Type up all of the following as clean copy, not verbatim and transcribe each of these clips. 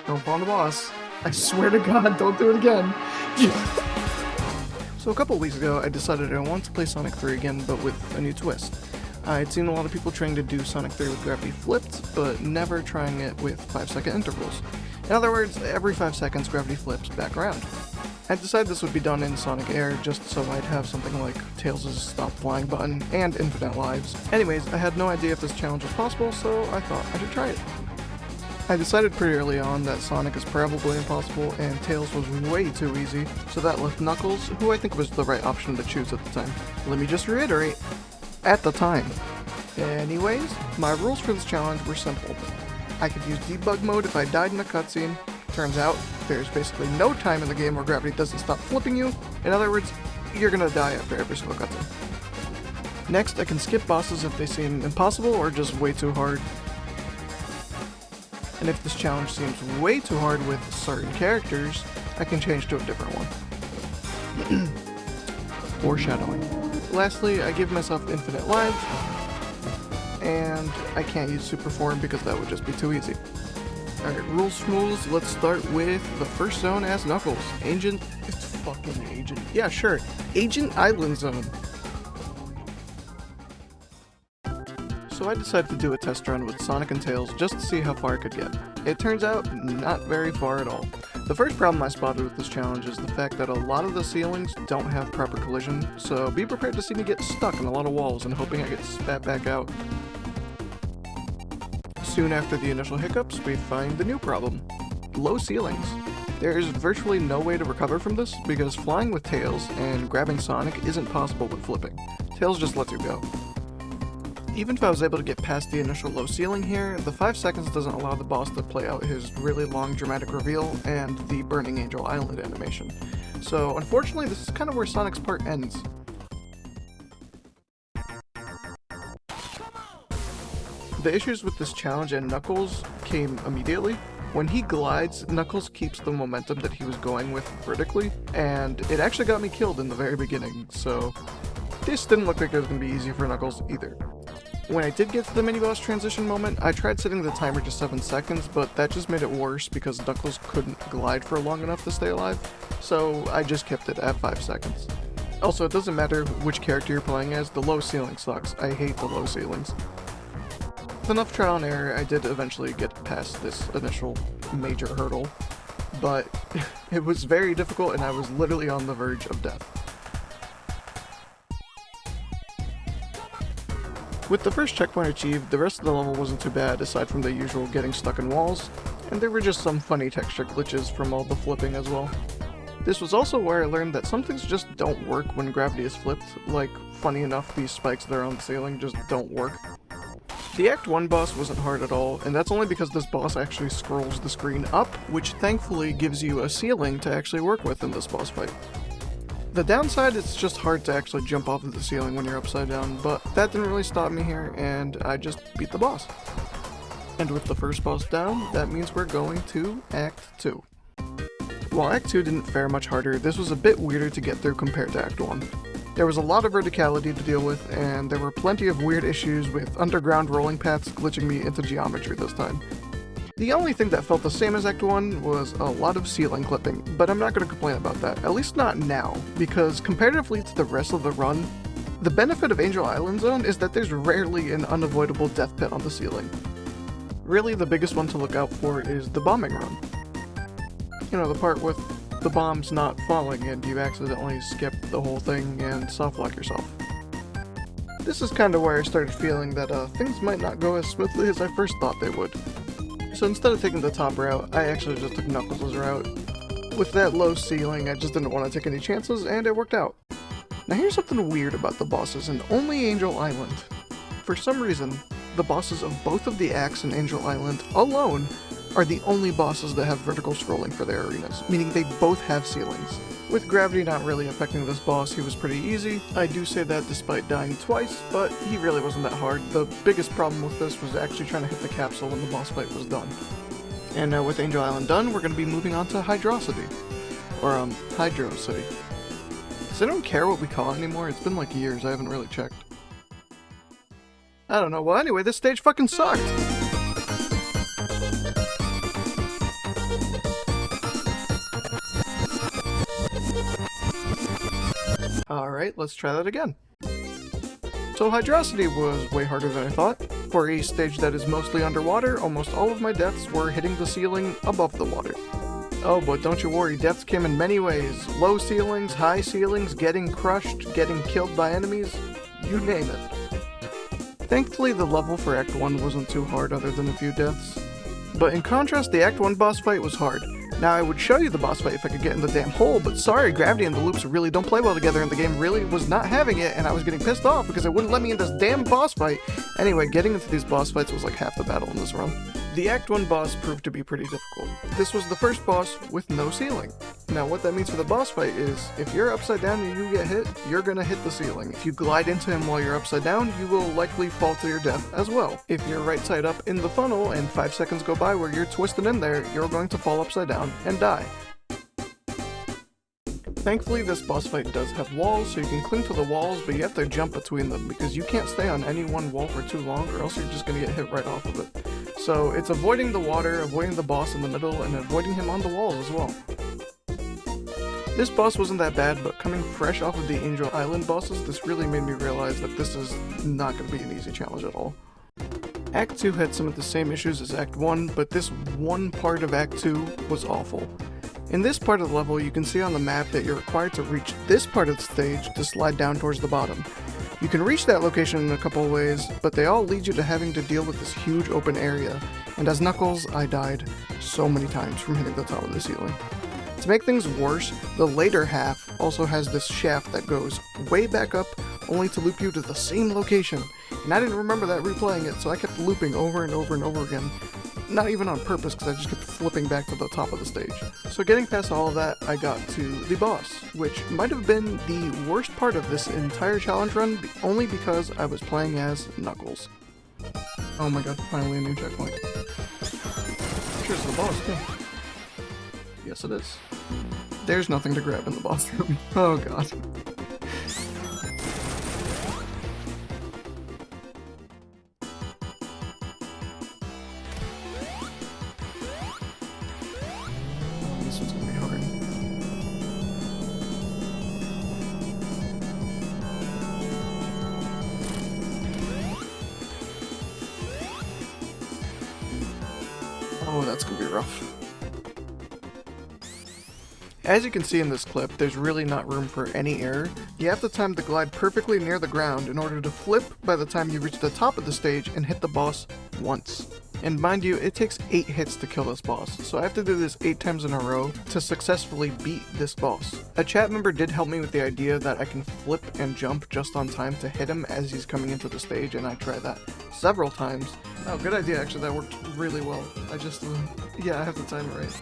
Don't fall on the boss. I swear to God, don't do it again. So a couple weeks ago, I decided I wanted to play Sonic 3 again, but with a new twist. I'd seen a lot of people trying to do Sonic 3 with gravity flipped, but never trying it with 5-second intervals. In other words, every 5 seconds gravity flips back around. I decided this would be done in Sonic Air just so I'd have something like Tails' stop flying button and infinite lives. Anyways, I had no idea if this challenge was possible, so I thought I should try it. I decided pretty early on that Sonic is probably impossible and Tails was way too easy, so that left Knuckles, who I think was the right option to choose at the time. Let me just reiterate, at the time. Anyways, my rules for this challenge were simple. I could use Debug Mode if I died in a cutscene. Turns out, there's basically no time in the game where gravity doesn't stop flipping you. In other words, you're gonna die after every single cutscene. Next, I can skip bosses if they seem impossible or just way too hard. And if this challenge seems way too hard with certain characters, I can change to a different one. Foreshadowing. Lastly, I give myself infinite lives, and I can't use super form because that would just be too easy. Alright, rules schmools, let's start with the first zone as Knuckles. Agent, it's fucking Agent. Yeah, sure. Agent Island Zone. So I decided to do a test run with Sonic and Tails just to see how far I could get. It turns out, not very far at all. The first problem I spotted with this challenge is the fact that a lot of the ceilings don't have proper collision, so be prepared to see me get stuck in a lot of walls and hoping I get spat back out. Soon after the initial hiccups, we find the new problem. Low ceilings. There is virtually no way to recover from this because flying with Tails and grabbing Sonic isn't possible with flipping. Tails just lets you go. Even if I was able to get past the initial low ceiling here, the 5 seconds doesn't allow the boss to play out his really long dramatic reveal and the Burning Angel Island animation. So unfortunately, this is kind of where Sonic's part ends. The issues with this challenge and Knuckles came immediately. When he glides, Knuckles keeps the momentum that he was going with vertically, and it actually got me killed in the very beginning, so this didn't look like it was going to be easy for Knuckles either. When I did get to the mini-boss transition moment, I tried setting the timer to 7 seconds, but that just made it worse because Knuckles couldn't glide for long enough to stay alive, so I just kept it at 5 seconds. Also, it doesn't matter which character you're playing as, the low ceiling sucks. I hate the low ceilings. With enough trial and error, I did eventually get past this initial major hurdle, but it was very difficult and I was literally on the verge of death. With the first checkpoint achieved, the rest of the level wasn't too bad aside from the usual getting stuck in walls, and there were just some funny texture glitches from all the flipping as well. This was also where I learned that some things just don't work when gravity is flipped, like, funny enough, these spikes that are on the ceiling just don't work. The Act 1 boss wasn't hard at all, and that's only because this boss actually scrolls the screen up, which thankfully gives you a ceiling to actually work with in this boss fight. The downside, it's just hard to actually jump off of the ceiling when you're upside down, but that didn't really stop me here, and I just beat the boss. And with the first boss down, that means we're going to Act 2. While Act 2 didn't fare much harder, this was a bit weirder to get through compared to Act 1. There was a lot of verticality to deal with, and there were plenty of weird issues with underground rolling paths glitching me into geometry this time. The only thing that felt the same as Act 1 was a lot of ceiling clipping, but I'm not going to complain about that, at least not now, because comparatively to the rest of the run, the benefit of Angel Island Zone is that there's rarely an unavoidable death pit on the ceiling. Really, the biggest one to look out for is the bombing run. You know, the part with the bombs not falling and you accidentally skip the whole thing and softlock yourself. This is kind of where I started feeling that things might not go as smoothly as I first thought they would. So instead of taking the top route, I actually just took Knuckles' route. With that low ceiling, I just didn't want to take any chances, and it worked out. Now here's something weird about the bosses in only Angel Island. For some reason, the bosses of both of the acts in Angel Island alone are the only bosses that have vertical scrolling for their arenas, meaning they both have ceilings. With gravity not really affecting this boss, he was pretty easy. I do say that despite dying twice, but he really wasn't that hard. The biggest problem with this was actually trying to hit the capsule when the boss fight was done. And now with Angel Island done, we're going to be moving on to Hydrocity. Or, Hydrocity. Does anyone care what we call it anymore? It's been like years, I haven't really checked. I don't know, well anyway, this stage fucking sucked! Alright, let's try that again. So Hydrocity was way harder than I thought. For a stage that is mostly underwater, almost all of my deaths were hitting the ceiling above the water. Oh, but don't you worry, deaths came in many ways. Low ceilings, high ceilings, getting crushed, getting killed by enemies, you name it. Thankfully, the level for Act 1 wasn't too hard other than a few deaths. But in contrast, the Act 1 boss fight was hard. Now, I would show you the boss fight if I could get in the damn hole, but sorry, gravity and the loops really don't play well together, and the game really was not having it, and I was getting pissed off because it wouldn't let me in this damn boss fight. Anyway, getting into these boss fights was like half the battle in this run. The Act 1 boss proved to be pretty difficult. This was the first boss with no ceiling. Now, what that means for the boss fight is, if you're upside down and you get hit, you're gonna hit the ceiling. If you glide into him while you're upside down, you will likely fall to your death as well. If you're right side up in the funnel and 5 seconds go by where you're twisted in there, you're going to fall upside down and die. Thankfully, this boss fight does have walls, so you can cling to the walls, but you have to jump between them, because you can't stay on any one wall for too long, or else you're just gonna get hit right off of it. So it's avoiding the water, avoiding the boss in the middle, and avoiding him on the walls as well. This boss wasn't that bad, but coming fresh off of the Angel Island bosses, this really made me realize that this is not gonna be an easy challenge at all. Act 2 had some of the same issues as Act 1, but this one part of Act 2 was awful. In this part of the level, you can see on the map that you're required to reach this part of the stage to slide down towards the bottom. You can reach that location in a couple of ways, but they all lead you to having to deal with this huge open area, and as Knuckles, I died so many times from hitting the top of the ceiling. To make things worse, the later half also has this shaft that goes way back up, only to loop you to the same location, and I didn't remember that replaying it, so I kept looping over and over and over again. Not even on purpose, because I just kept flipping back to the top of the stage. So getting past all of that, I got to the boss, which might have been the worst part of this entire challenge run, only because I was playing as Knuckles. Oh my god, finally a new checkpoint. Here's the boss, too. Yes, it is. There's nothing to grab in the boss room. Oh god. This one's gonna be hard. Oh, that's gonna be rough. As you can see in this clip, there's really not room for any error. You have to time the glide perfectly near the ground in order to flip by the time you reach the top of the stage and hit the boss once. And mind you, it takes 8 hits to kill this boss, so I have to do this 8 times in a row to successfully beat this boss. A chat member did help me with the idea that I can flip and jump just on time to hit him as he's coming into the stage, and I tried that several times. Oh, good idea, actually, that worked really well. I just, yeah, I have to time it right.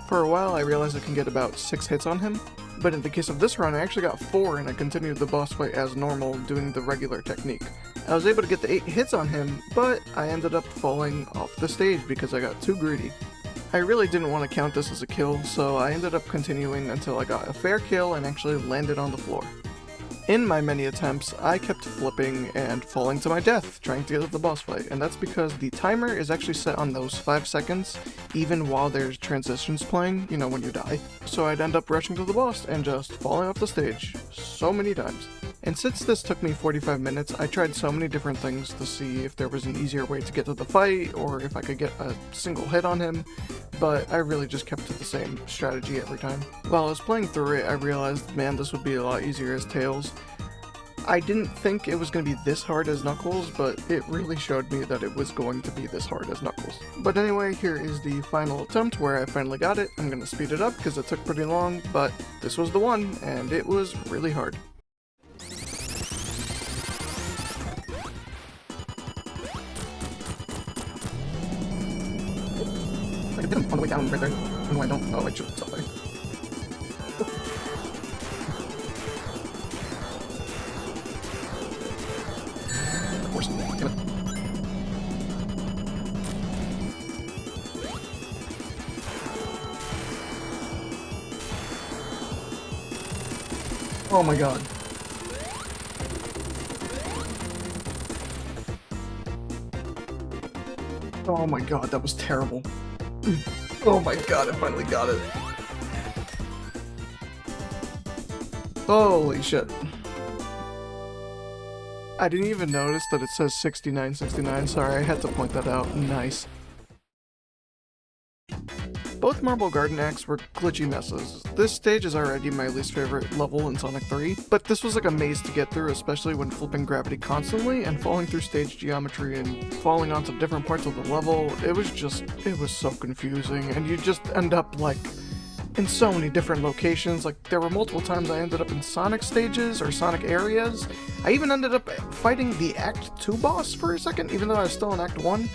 For a while, I realized I can get about 6 hits on him, but in the case of this run, I actually got 4 and I continued the boss fight as normal, doing the regular technique. I was able to get the 8 hits on him, but I ended up falling off the stage because I got too greedy. I really didn't want to count this as a kill, so I ended up continuing until I got a fair kill and actually landed on the floor. In my many attempts, I kept flipping and falling to my death, trying to get to the boss fight, and that's because the timer is actually set on those 5 seconds, even while there's transitions playing, you know, when you die. So I'd end up rushing to the boss and just falling off the stage so many times. And since this took me 45 minutes, I tried so many different things to see if there was an easier way to get to the fight, or if I could get a single hit on him, but I really just kept to the same strategy every time. While I was playing through it, I realized, man, this would be a lot easier as Tails. I didn't think it was going to be this hard as Knuckles, but it really showed me that it was going to be this hard as Knuckles. But anyway, here is the final attempt where I finally got it. I'm going to speed it up because it took pretty long, but this was the one, and it was really hard. I can hit him on the way down right there. No, I don't. Oh, I should stop there. Of course. Damn it. Oh my god. Oh my god, that was terrible. Oh my god, I finally got it. Holy shit. I didn't even notice that it says 6969. Sorry, I had to point that out. Nice. Both Marble Garden acts were glitchy messes. This stage is already my least favorite level in Sonic 3, but this was like a maze to get through, especially when flipping gravity constantly and falling through stage geometry and falling onto different parts of the level. It was so confusing, and you just end up like in so many different locations. Like, there were multiple times I ended up in Sonic stages or Sonic areas. I even ended up fighting the Act 2 boss for a second, even though I was still in Act 1.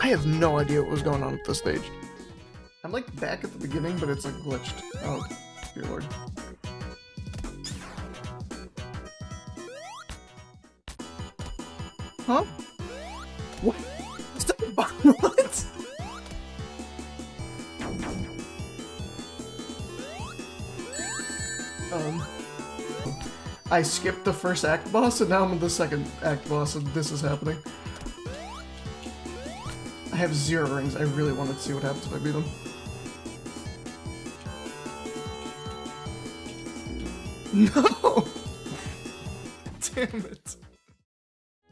I have no idea what was going on with this stage. I'm like back at the beginning, but it's like glitched. Oh, dear lord. Huh? What? What? I skipped the first act boss and now I'm in the second act boss and this is happening. I have 0 rings. I really wanted to see what happens if I beat him. No! Damn it.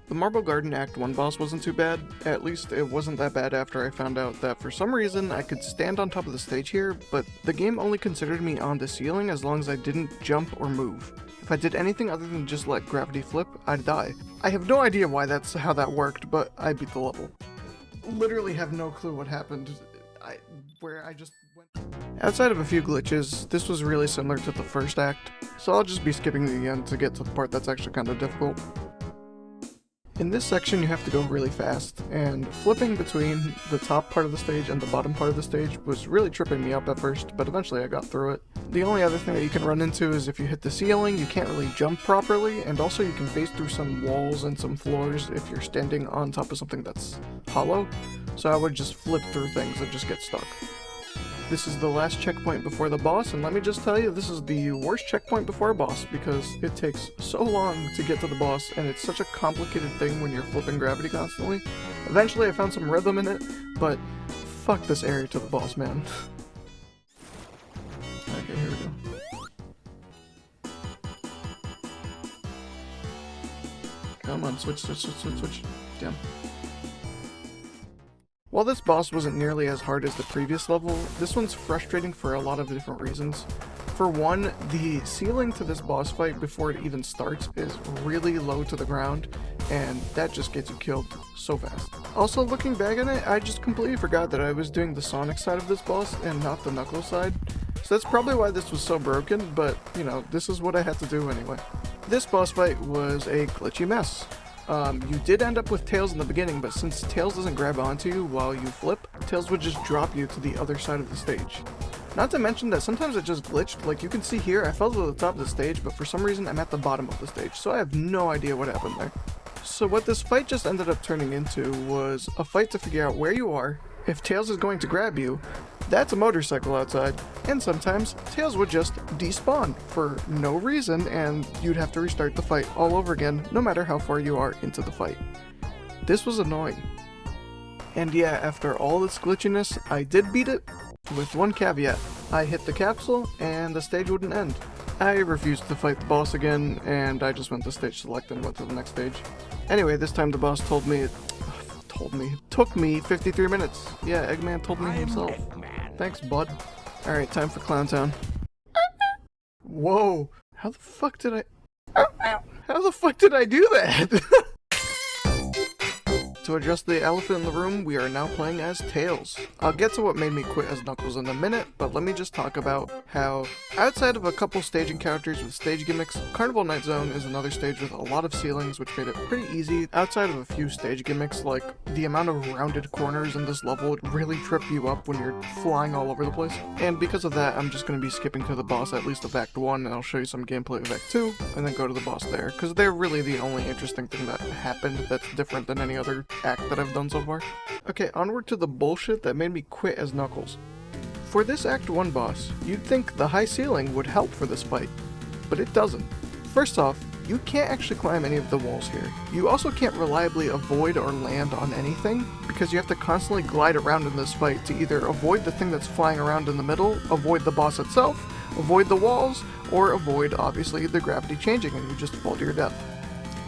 The Marble Garden Act 1 boss wasn't too bad. At least it wasn't that bad after I found out that for some reason I could stand on top of the stage here, but the game only considered me on the ceiling as long as I didn't jump or move. If I did anything other than just let gravity flip, I'd die. I have no idea why that's how that worked, but I beat the level. Literally have no clue what happened. Where I just went. Outside of a few glitches, this was really similar to the first act, so I'll just be skipping the end to get to the part that's actually kind of difficult. In this section you have to go really fast, and flipping between the top part of the stage and the bottom part of the stage was really tripping me up at first, but eventually I got through it. The only other thing that you can run into is if you hit the ceiling, you can't really jump properly, and also you can phase through some walls and some floors if you're standing on top of something that's hollow, so I would just flip through things and just get stuck. This is the last checkpoint before the boss, and let me just tell you, this is the worst checkpoint before a boss because it takes so long to get to the boss, and it's such a complicated thing when you're flipping gravity constantly. Eventually I found some rhythm in it, but fuck this area to the boss, man. Okay, here we go. Come on, switch. Damn. While this boss wasn't nearly as hard as the previous level, this one's frustrating for a lot of different reasons. For one, the ceiling to this boss fight before it even starts is really low to the ground, and that just gets you killed so fast. Also, looking back on it, I just completely forgot that I was doing the Sonic side of this boss and not the Knuckles side. So that's probably why this was so broken, but, you know, this is what I had to do anyway. This boss fight was a glitchy mess. You did end up with Tails in the beginning, but since Tails doesn't grab onto you while you flip, Tails would just drop you to the other side of the stage. Not to mention that sometimes it just glitched. Like you can see here, I fell to the top of the stage, but for some reason I'm at the bottom of the stage, so I have no idea what happened there. So what this fight just ended up turning into was a fight to figure out where you are. If Tails is going to grab you, that's a motorcycle outside, and sometimes Tails would just despawn for no reason and you'd have to restart the fight all over again no matter how far you are into the fight. This was annoying. And yeah, after all this glitchiness, I did beat it, with one caveat. I hit the capsule and the stage wouldn't end. I refused to fight the boss again, and I just went to stage select and went to the next stage. Anyway, this time the boss told me it took me 53 minutes. Yeah, Eggman told me himself. Thanks, bud. Alright, time for Clown Town. Whoa. How the fuck did I do that? To address the elephant in the room, we are now playing as Tails. I'll get to what made me quit as Knuckles in a minute, but let me just talk about how, outside of a couple stage encounters with stage gimmicks, Carnival Night Zone is another stage with a lot of ceilings, which made it pretty easy. Outside of a few stage gimmicks, like the amount of rounded corners in this level would really trip you up when you're flying all over the place. And because of that, I'm just going to be skipping to the boss at least of Act 1, and I'll show you some gameplay of Act 2, and then go to the boss there, because they're really the only interesting thing that happened that's different than any other act that I've done so far. Okay, onward to the bullshit that made me quit as Knuckles. For this Act 1 boss, you'd think the high ceiling would help for this fight, but it doesn't. First off, you can't actually climb any of the walls here. You also can't reliably avoid or land on anything, because you have to constantly glide around in this fight to either avoid the thing that's flying around in the middle, avoid the boss itself, avoid the walls, or avoid, obviously, the gravity changing and you just fall to your death.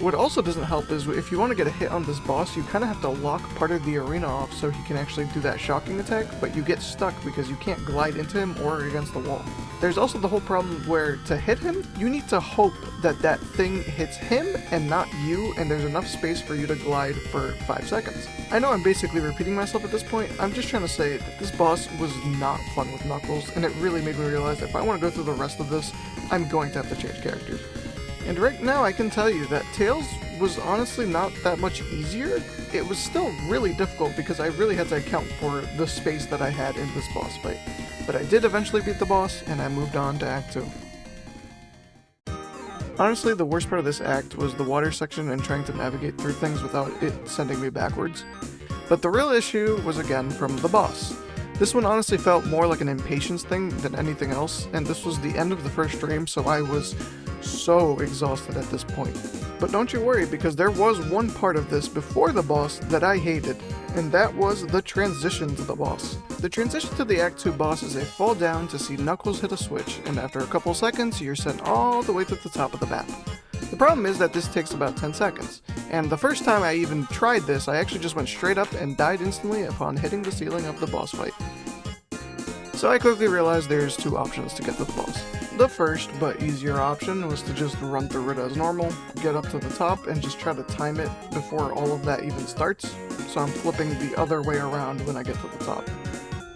What also doesn't help is if you want to get a hit on this boss, you kind of have to lock part of the arena off so he can actually do that shocking attack, but you get stuck because you can't glide into him or against the wall. There's also the whole problem where to hit him, you need to hope that that thing hits him and not you, and there's enough space for you to glide for 5 seconds. I know I'm basically repeating myself at this point. I'm just trying to say that this boss was not fun with Knuckles, and it really made me realize that if I want to go through the rest of this, I'm going to have to change characters. And right now I can tell you that Tails was honestly not that much easier. It was still really difficult because I really had to account for the space that I had in this boss fight. But I did eventually beat the boss, and I moved on to Act 2. Honestly, the worst part of this act was the water section and trying to navigate through things without it sending me backwards. But the real issue was again from the boss. This one honestly felt more like an impatience thing than anything else, and this was the end of the first stream, so I was so exhausted at this point. But don't you worry, because there was one part of this before the boss that I hated, and that was the transition to the boss. The transition to the Act 2 boss is a fall down to see Knuckles hit a switch, and after a couple seconds, you're sent all the way to the top of the map. The problem is that this takes about 10 seconds, and the first time I even tried this, I actually just went straight up and died instantly upon hitting the ceiling of the boss fight. So I quickly realized there's 2 options to get to the boss. The first, but easier option, was to just run through it as normal, get up to the top, and just try to time it before all of that even starts, so I'm flipping the other way around when I get to the top.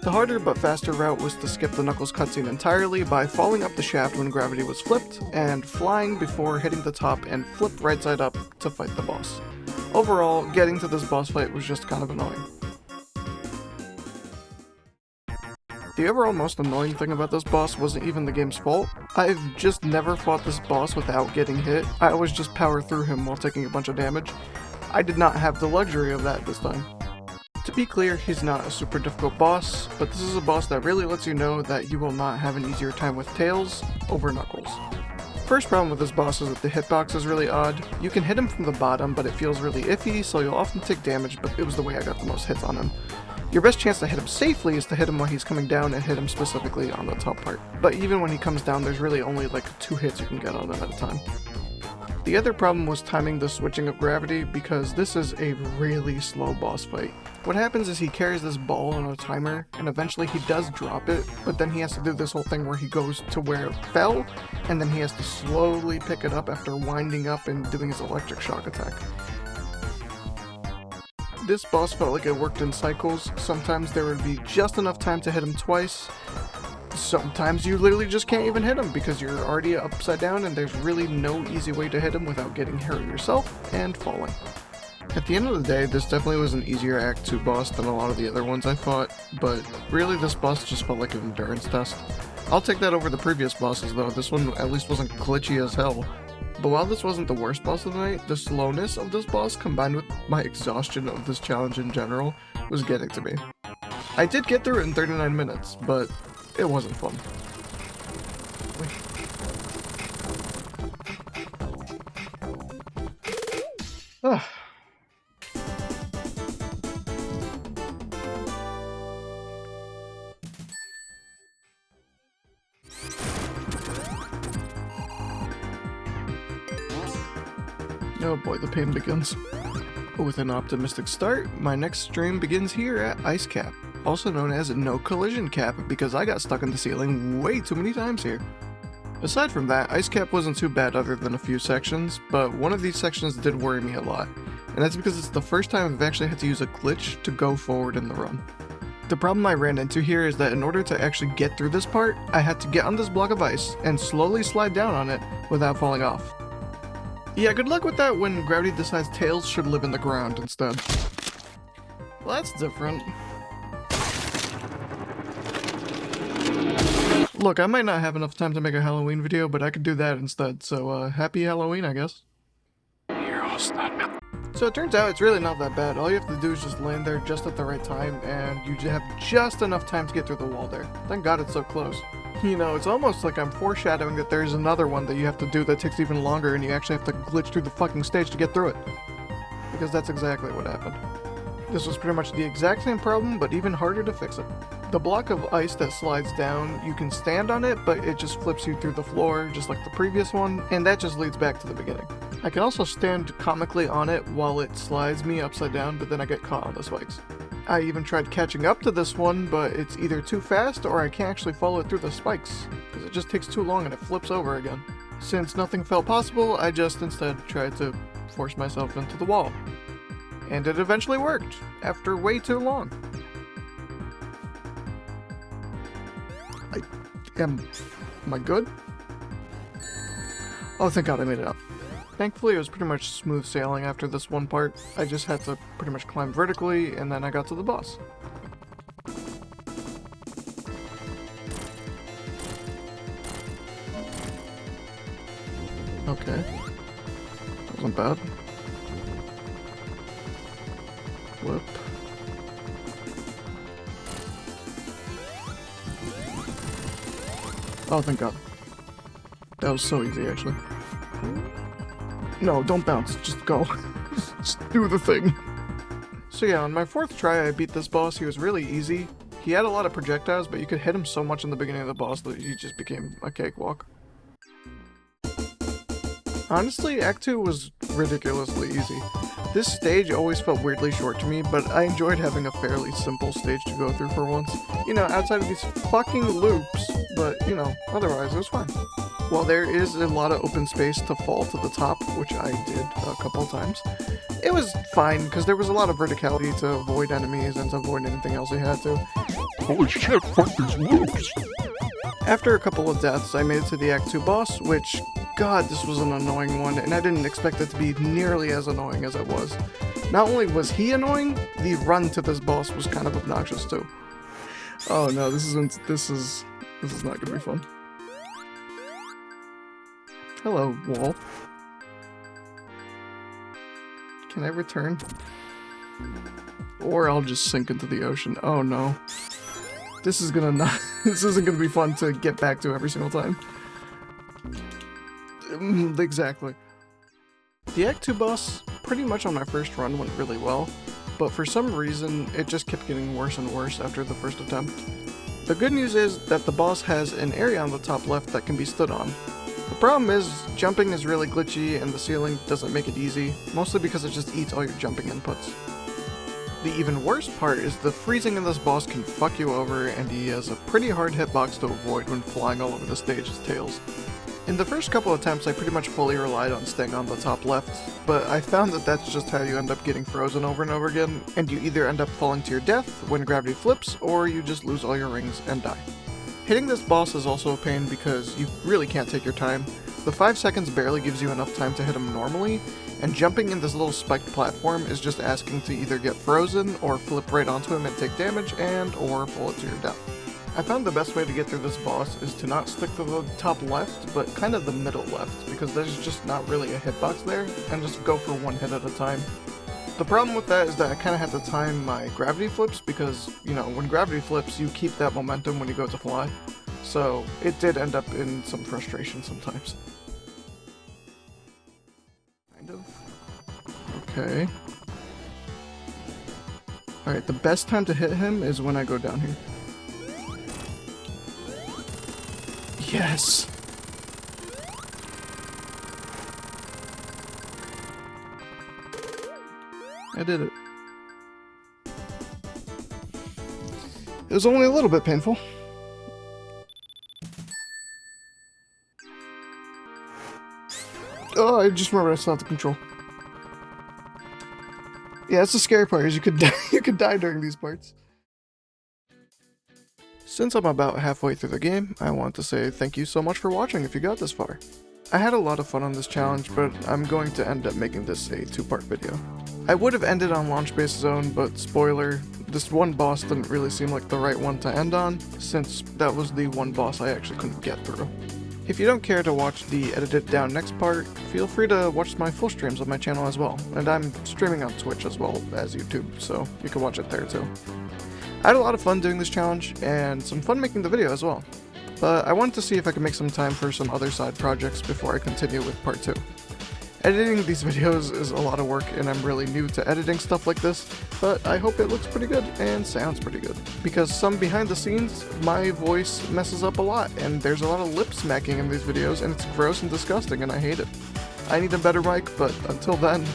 The harder but faster route was to skip the Knuckles cutscene entirely by falling up the shaft when gravity was flipped, and flying before hitting the top and flip right side up to fight the boss. Overall, getting to this boss fight was just kind of annoying. The overall most annoying thing about this boss wasn't even the game's fault. I've just never fought this boss without getting hit. I always just power through him while taking a bunch of damage. I did not have the luxury of that this time. To be clear, he's not a super difficult boss, but this is a boss that really lets you know that you will not have an easier time with Tails over Knuckles. First problem with this boss is that the hitbox is really odd. You can hit him from the bottom, but it feels really iffy, so you'll often take damage, but it was the way I got the most hits on him. Your best chance to hit him safely is to hit him while he's coming down and hit him specifically on the top part. But even when he comes down, there's really only like 2 hits you can get on him at a time. The other problem was timing the switching of gravity, because this is a really slow boss fight. What happens is he carries this ball on a timer, and eventually he does drop it, but then he has to do this whole thing where he goes to where it fell, and then he has to slowly pick it up after winding up and doing his electric shock attack. This boss felt like it worked in cycles. Sometimes there would be just enough time to hit him twice. Sometimes you literally just can't even hit him because you're already upside down and there's really no easy way to hit him without getting hurt yourself and falling. At the end of the day, this definitely was an easier Act 2 boss than a lot of the other ones I fought, but really this boss just felt like an endurance test. I'll take that over the previous bosses though. This one at least wasn't glitchy as hell. But while this wasn't the worst boss of the night, the slowness of this boss combined with my exhaustion of this challenge in general was getting to me. I did get through it in 39 minutes, but it wasn't fun. Ah. Oh boy, the pain begins. With an optimistic start, my next stream begins here at Ice Cap, also known as No Collision Cap, because I got stuck in the ceiling way too many times here. Aside from that, Ice Cap wasn't too bad other than a few sections, but one of these sections did worry me a lot, and that's because it's the first time I've actually had to use a glitch to go forward in the run. The problem I ran into here is that in order to actually get through this part, I had to get on this block of ice and slowly slide down on it without falling off. Yeah, good luck with that when gravity decides Tails should live in the ground instead. Well, that's different. Look, I might not have enough time to make a Halloween video, but I could do that instead, so happy Halloween, I guess. So it turns out it's really not that bad. All you have to do is just land there just at the right time, and you have just enough time to get through the wall there. Thank God it's so close. You know, it's almost like I'm foreshadowing that there's another one that you have to do that takes even longer and you actually have to glitch through the fucking stage to get through it. Because that's exactly what happened. This was pretty much the exact same problem, but even harder to fix it. The block of ice that slides down, you can stand on it, but it just flips you through the floor, just like the previous one, and that just leads back to the beginning. I can also stand comically on it while it slides me upside down, but then I get caught on the spikes. I even tried catching up to this one, but it's either too fast or I can't actually follow it through the spikes, because it just takes too long and it flips over again. Since nothing felt possible, I just instead tried to force myself into the wall. And it eventually worked, after way too long. Am I good? Oh, thank God I made it up. Thankfully, it was pretty much smooth sailing after this one part. I just had to pretty much climb vertically, and then I got to the boss. Okay. Wasn't bad. Flip. Oh, thank God. That was so easy, actually. No, don't bounce. Just go. Just do the thing. So yeah, on my 4th try, I beat this boss. He was really easy. He had a lot of projectiles, but you could hit him so much in the beginning of the boss that he just became a cakewalk. Honestly, Act 2 was ridiculously easy. This stage always felt weirdly short to me, but I enjoyed having a fairly simple stage to go through for once. You know, outside of these fucking loops, but, you know, otherwise it was fine. While there is a lot of open space to fall to the top, which I did a couple of times, it was fine, because there was a lot of verticality to avoid enemies and to avoid anything else you had to. Holy shit, fuck these loops! After a couple of deaths, I made it to the Act 2 boss, which, God, this was an annoying one, and I didn't expect it to be nearly as annoying as it was. Not only was he annoying, the run to this boss was kind of obnoxious too. Oh no, this is not gonna be fun. Hello, wall. Can I return? Or I'll just sink into the ocean. Oh no. This isn't gonna be fun to get back to every single time. Exactly. The Act 2 boss, pretty much on my first run, went really well, but for some reason, it just kept getting worse and worse after the first attempt. The good news is that the boss has an area on the top left that can be stood on. The problem is, jumping is really glitchy and the ceiling doesn't make it easy, mostly because it just eats all your jumping inputs. The even worse part is the freezing in this boss can fuck you over, and he has a pretty hard hitbox to avoid when flying all over the stage as Tails. In the first couple attempts, I pretty much fully relied on staying on the top left, but I found that that's just how you end up getting frozen over and over again, and you either end up falling to your death when gravity flips, or you just lose all your rings and die. Hitting this boss is also a pain because you really can't take your time. The 5 seconds barely gives you enough time to hit him normally, and jumping in this little spiked platform is just asking to either get frozen or flip right onto him and take damage and or fall to your death. I found the best way to get through this boss is to not stick to the top left, but kind of the middle left, because there's just not really a hitbox there, and just go for one hit at a time. The problem with that is that I kind of have to time my gravity flips, because, you know, when gravity flips, you keep that momentum when you go to fly. So it did end up in some frustration sometimes. Kind of. Okay. Alright, the best time to hit him is when I go down here. Yes! I did it. It was only a little bit painful. Oh, I just remembered I still have the control. Yeah, that's the scary part, is you could die, you could die during these parts. Since I'm about halfway through the game, I want to say thank you so much for watching if you got this far. I had a lot of fun on this challenge, but I'm going to end up making this a 2-part video. I would have ended on Launch-Based Zone, but spoiler, this one boss didn't really seem like the right one to end on, since that was the one boss I actually couldn't get through. If you don't care to watch the edited down next part, feel free to watch my full streams on my channel as well, and I'm streaming on Twitch as well as YouTube, so you can watch it there too. I had a lot of fun doing this challenge, and some fun making the video as well, but I wanted to see if I could make some time for some other side projects before I continue with part 2. Editing these videos is a lot of work, and I'm really new to editing stuff like this, but I hope it looks pretty good and sounds pretty good. Because some behind the scenes, my voice messes up a lot, and there's a lot of lip smacking in these videos, and it's gross and disgusting, and I hate it. I need a better mic, but until then,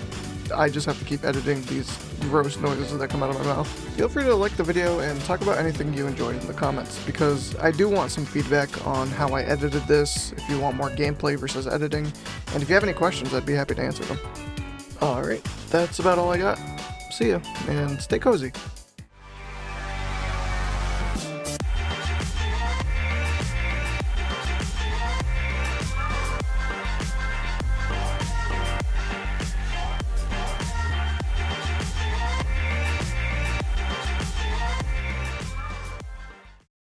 I just have to keep editing these gross noises that come out of my mouth. Feel free to like the video and talk about anything you enjoyed in the comments, because I do want some feedback on how I edited this, if you want more gameplay versus editing, and if you have any questions, I'd be happy to answer them. Alright, that's about all I got. See ya, and stay cozy.